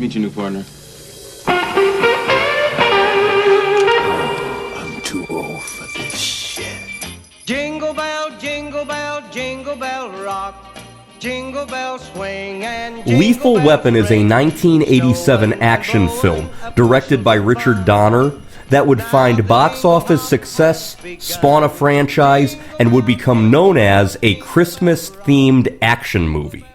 Meet your new partner. I'm too old for this shit. Jingle bell, jingle bell rock. Jingle bell swing and jingle Lethal bells Weapon is a ring. 1987 action film directed by Richard Donner that would find box office success, spawn a franchise, and would become known as a Christmas-themed action movie.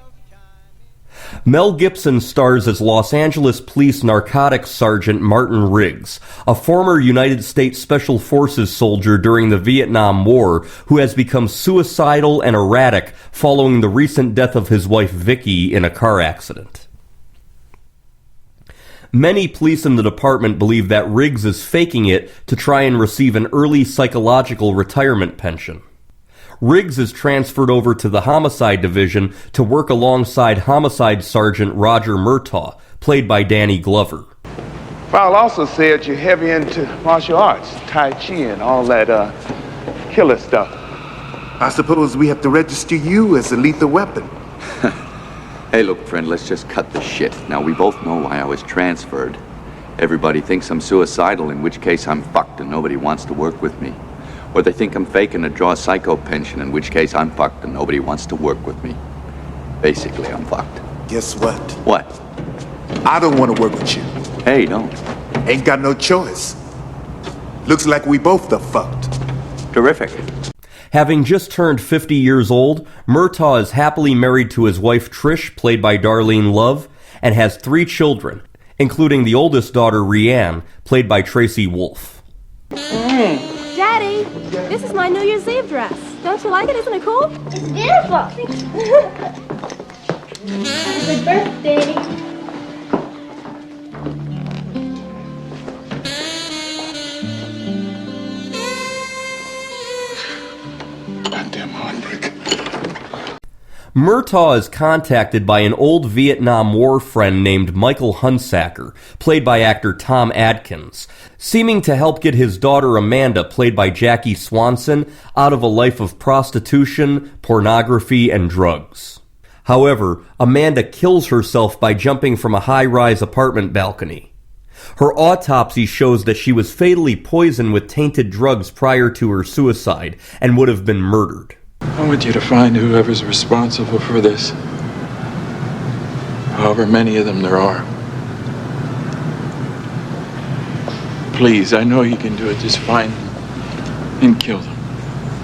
Mel Gibson stars as Los Angeles Police Narcotics Sergeant Martin Riggs, a former United States Special Forces soldier during the Vietnam War who has become suicidal and erratic following the recent death of his wife Vicky in a car accident. Many police in the department believe that Riggs is faking it to try and receive an early psychological retirement pension. Riggs is transferred over to the Homicide Division to work alongside Homicide Sergeant Roger Murtaugh, played by Danny Glover. File also said you're heavy into martial arts, Tai Chi and all that killer stuff. I suppose we have to register you as a lethal weapon. Hey, look, friend, let's just cut the shit. Now, we both know why I was transferred. Everybody thinks I'm suicidal, in which case I'm fucked and nobody wants to work with me. Or they think I'm faking to draw a psycho pension, in which case I'm fucked and nobody wants to work with me. Basically, I'm fucked. Guess what? What? I don't want to work with you. Hey, don't. Ain't got no choice. Looks like we both are fucked. Terrific. Having just turned 50 years old, Murtaugh is happily married to his wife Trish, played by Darlene Love, and has 3 children, including the oldest daughter Rianne, played by Tracy Wolff. Daddy, this is my New Year's Eve dress. Don't you like it? Isn't it cool? It's beautiful. Happy birthday. Goddamn heartbreak. Murtaugh is contacted by an old Vietnam War friend named Michael Hunsaker, played by actor Tom Adkins, seeming to help get his daughter Amanda, played by Jackie Swanson, out of a life of prostitution, pornography, and drugs. However, Amanda kills herself by jumping from a high-rise apartment balcony. Her autopsy shows that she was fatally poisoned with tainted drugs prior to her suicide and would have been murdered. I want you to find whoever's responsible for this. However many of them there are. Please, I know you can do it. Just find them and kill them.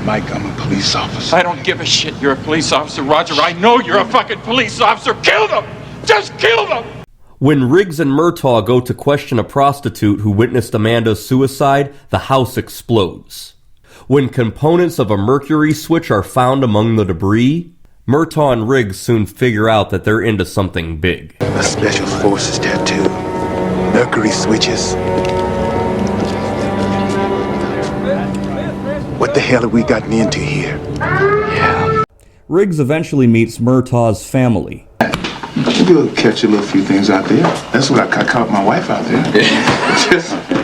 Mike, I'm a police officer. I don't give a shit you're a police officer, Roger. I know you're a fucking police officer. Kill them! Just kill them! When Riggs and Murtaugh go to question a prostitute who witnessed Amanda's suicide, the house explodes. When components of a mercury switch are found among the debris, Murtaugh and Riggs soon figure out that they're into something big. A special forces tattoo. Mercury switches. What the hell have we gotten into here? Yeah. Riggs eventually meets Murtaugh's family. We'll catch a little few things out there. That's what I caught my wife out there.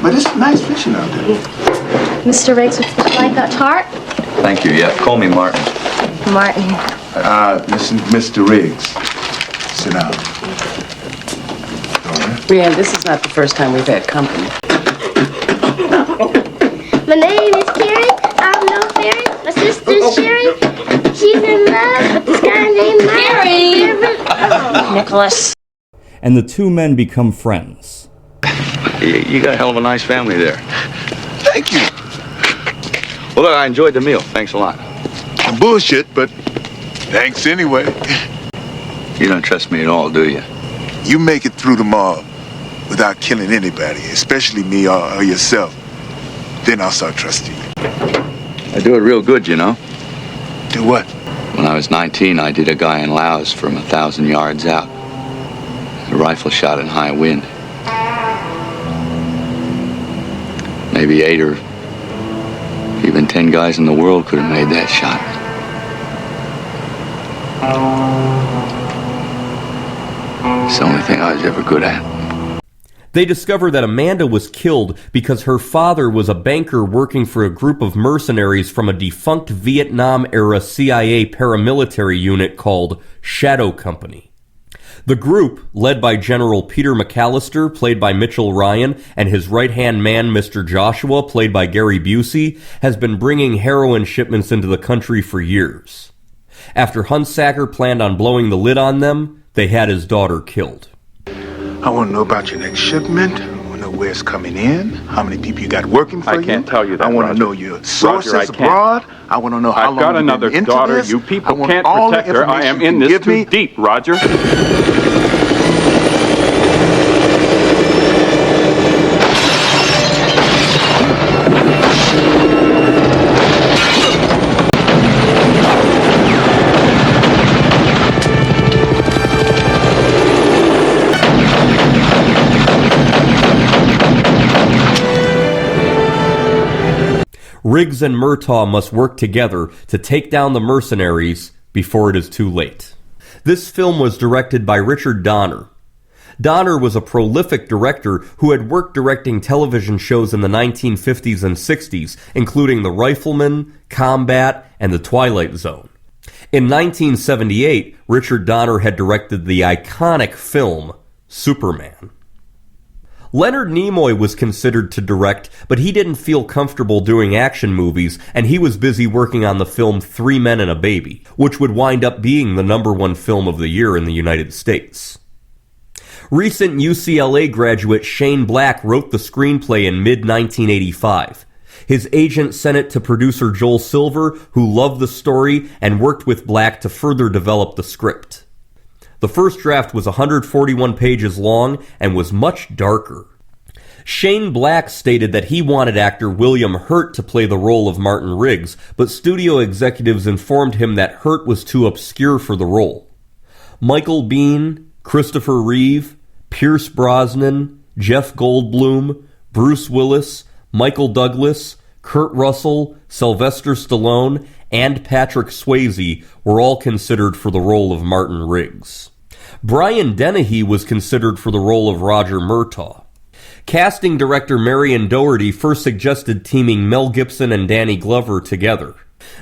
But it's nice fishing out there. Mr. Riggs, would you like that tart? Thank you, yeah. Call me Martin. Martin. Mr. Riggs. Sit down. Brianne, this is not the first time we've had company. My name is Carrie. I'm no fairy. My sister's Sherry. She's in love with this guy named Carrie. Nicholas. And the two men become friends. You got a hell of a nice family there. Thank you. Well, look, I enjoyed the meal. Thanks a lot. Bullshit, but thanks anyway. You don't trust me at all, do you? You make it through the mob without killing anybody, especially me or yourself. Then I'll start trusting you. I do it real good, you know. Do what? When I was 19, I did a guy in Laos from 1,000 yards out. A rifle shot in high wind. Maybe 8 or even 10 guys in the world could have made that shot. It's the only thing I was ever good at. They discover that Amanda was killed because her father was a banker working for a group of mercenaries from a defunct Vietnam-era CIA paramilitary unit called Shadow Company. The group, led by General Peter McAllister, played by Mitchell Ryan, and his right-hand man, Mr. Joshua, played by Gary Busey, has been bringing heroin shipments into the country for years. After Hunsaker planned on blowing the lid on them, they had his daughter killed. I want to know about your next shipment. I want to know where it's coming in, how many people you got working for you. I can't tell you that, I want to Roger. know your sources Roger, I can't. abroad. I want to know how I've long got you've another been into daughter. this. You I people want can't all the protect her. I am information in you this give too me. deep, Roger. Riggs and Murtaugh must work together to take down the mercenaries before it is too late. This film was directed by Richard Donner. Donner was a prolific director who had worked directing television shows in the 1950s and 60s, including The Rifleman, Combat, and The Twilight Zone. In 1978, Richard Donner had directed the iconic film Superman. Leonard Nimoy was considered to direct, but he didn't feel comfortable doing action movies, and he was busy working on the film 3 Men and a Baby, which would wind up being the #1 film of the year in the United States. Recent UCLA graduate Shane Black wrote the screenplay in mid-1985. His agent sent it to producer Joel Silver, who loved the story and worked with Black to further develop the script. The first draft was 141 pages long and was much darker. Shane Black stated that he wanted actor William Hurt to play the role of Martin Riggs, but studio executives informed him that Hurt was too obscure for the role. Michael Biehn, Christopher Reeve, Pierce Brosnan, Jeff Goldblum, Bruce Willis, Michael Douglas, Kurt Russell, Sylvester Stallone, and Patrick Swayze were all considered for the role of Martin Riggs. Brian Dennehy was considered for the role of Roger Murtaugh. Casting director Marion Doherty first suggested teaming Mel Gibson and Danny Glover together.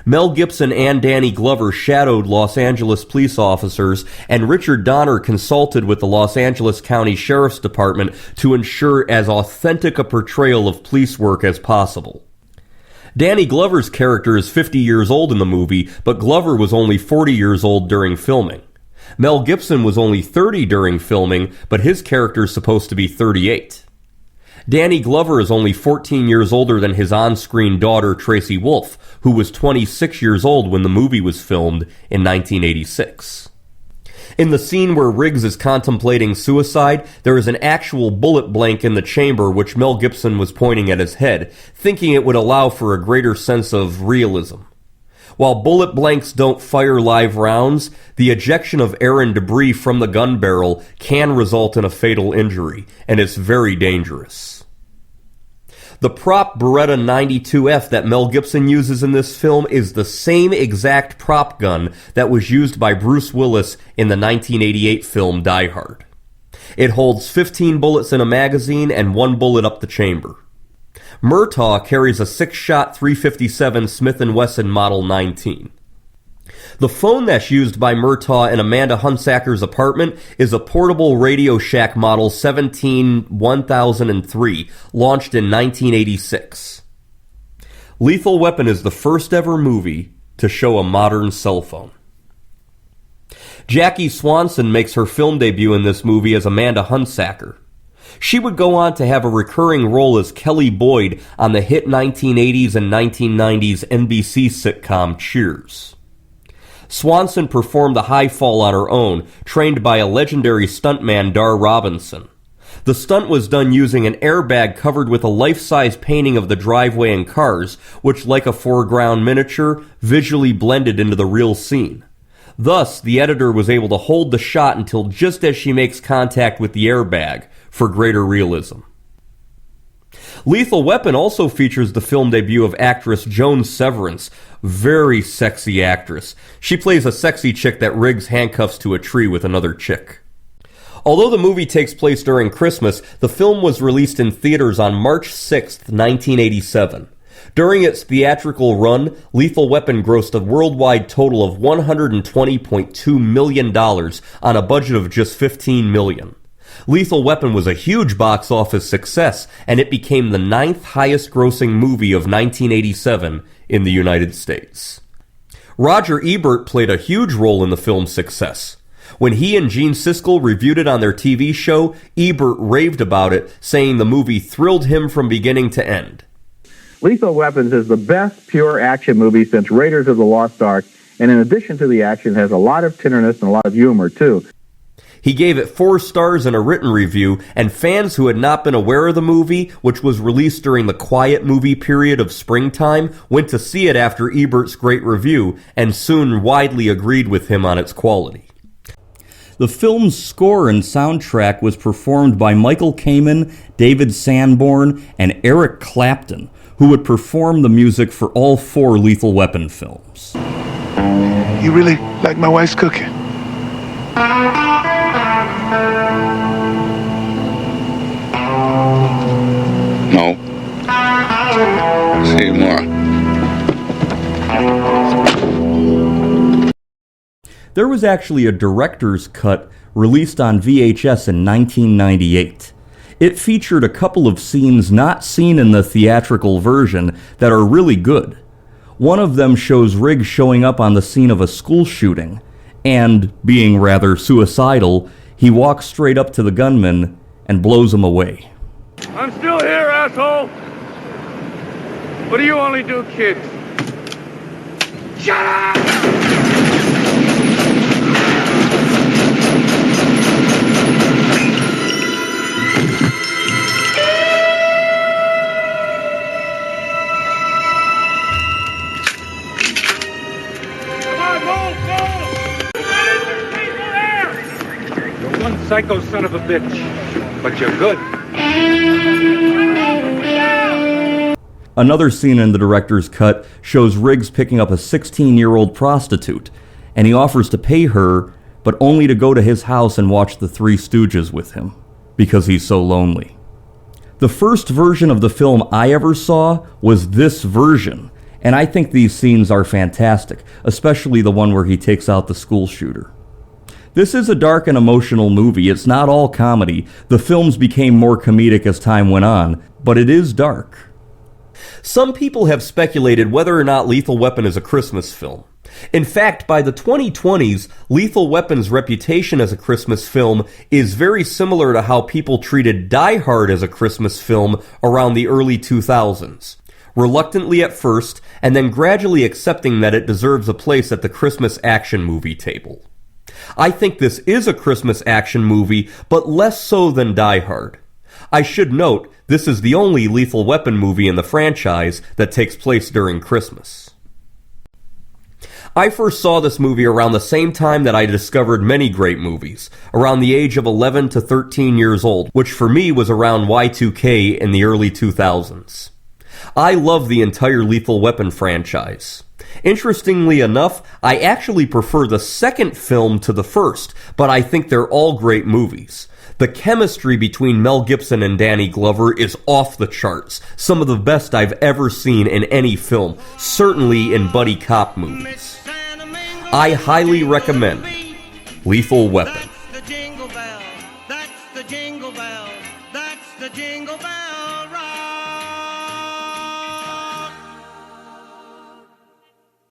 Mel Gibson and Danny Glover shadowed Los Angeles police officers, and Richard Donner consulted with the Los Angeles County Sheriff's Department to ensure as authentic a portrayal of police work as possible. Danny Glover's character is 50 years old in the movie, but Glover was only 40 years old during filming. Mel Gibson was only 30 during filming, but his character is supposed to be 38. Danny Glover is only 14 years older than his on-screen daughter, Tracy Wolf, who was 26 years old when the movie was filmed in 1986. In the scene where Riggs is contemplating suicide, there is an actual bullet blank in the chamber which Mel Gibson was pointing at his head, thinking it would allow for a greater sense of realism. While bullet blanks don't fire live rounds, the ejection of air and debris from the gun barrel can result in a fatal injury, and it's very dangerous. The prop Beretta 92F that Mel Gibson uses in this film is the same exact prop gun that was used by Bruce Willis in the 1988 film Die Hard. It holds 15 bullets in a magazine and 1 bullet up the chamber. Murtaugh carries a 6-shot .357 Smith & Wesson Model 19. The phone that's used by Murtaugh in Amanda Hunsaker's apartment is a portable Radio Shack Model 17-1003, launched in 1986. Lethal Weapon is the first ever movie to show a modern cell phone. Jackie Swanson makes her film debut in this movie as Amanda Hunsaker. She would go on to have a recurring role as Kelly Boyd on the hit 1980s and 1990s NBC sitcom Cheers. Swanson performed the high fall on her own, trained by a legendary stuntman, Dar Robinson. The stunt was done using an airbag covered with a life-size painting of the driveway and cars, which, like a foreground miniature, visually blended into the real scene. Thus, the editor was able to hold the shot until just as she makes contact with the airbag, for greater realism. Lethal Weapon also features the film debut of actress Joan Severance, very sexy actress. She plays a sexy chick that Riggs handcuffs to a tree with another chick. Although the movie takes place during Christmas, the film was released in theaters on March 6, 1987. During its theatrical run, Lethal Weapon grossed a worldwide total of $120.2 million on a budget of just $15 million. Lethal Weapon was a huge box office success, and it became the 9th highest grossing movie of 1987 in the United States. Roger Ebert played a huge role in the film's success. When he and Gene Siskel reviewed it on their TV show, Ebert raved about it, saying the movie thrilled him from beginning to end. Lethal Weapons is the best pure action movie since Raiders of the Lost Ark, and in addition to the action, has a lot of tenderness and a lot of humor, too. He gave it 4 stars in a written review, and fans who had not been aware of the movie, which was released during the quiet movie period of springtime, went to see it after Ebert's great review, and soon widely agreed with him on its quality. The film's score and soundtrack was performed by Michael Kamen, David Sanborn, and Eric Clapton, who would perform the music for all 4 Lethal Weapon films. You really like my wife's cooking? No. See you tomorrow. There was actually a director's cut released on VHS in 1998. It featured a couple of scenes not seen in the theatrical version that are really good. One of them shows Riggs showing up on the scene of a school shooting, and, being rather suicidal, he walks straight up to the gunman and blows him away. I'm still here, asshole! What do you only do, kids? Shut up! Psycho son of a bitch, but you're good. Another scene in the director's cut shows Riggs picking up a 16-year-old prostitute, and he offers to pay her, but only to go to his house and watch the Three Stooges with him, because he's so lonely. The first version of the film I ever saw was this version, and I think these scenes are fantastic, especially the one where he takes out the school shooter. This is a dark and emotional movie. It's not all comedy. The films became more comedic as time went on, but it is dark. Some people have speculated whether or not Lethal Weapon is a Christmas film. In fact, by the 2020s, Lethal Weapon's reputation as a Christmas film is very similar to how people treated Die Hard as a Christmas film around the early 2000s. Reluctantly at first, and then gradually accepting that it deserves a place at the Christmas action movie table. I think this is a Christmas action movie, but less so than Die Hard. I should note, this is the only Lethal Weapon movie in the franchise that takes place during Christmas. I first saw this movie around the same time that I discovered many great movies, around the age of 11 to 13 years old, which for me was around Y2K in the early 2000s. I love the entire Lethal Weapon franchise. Interestingly enough, I actually prefer the second film to the first, but I think they're all great movies. The chemistry between Mel Gibson and Danny Glover is off the charts, some of the best I've ever seen in any film, certainly in buddy cop movies. I highly recommend Lethal Weapon.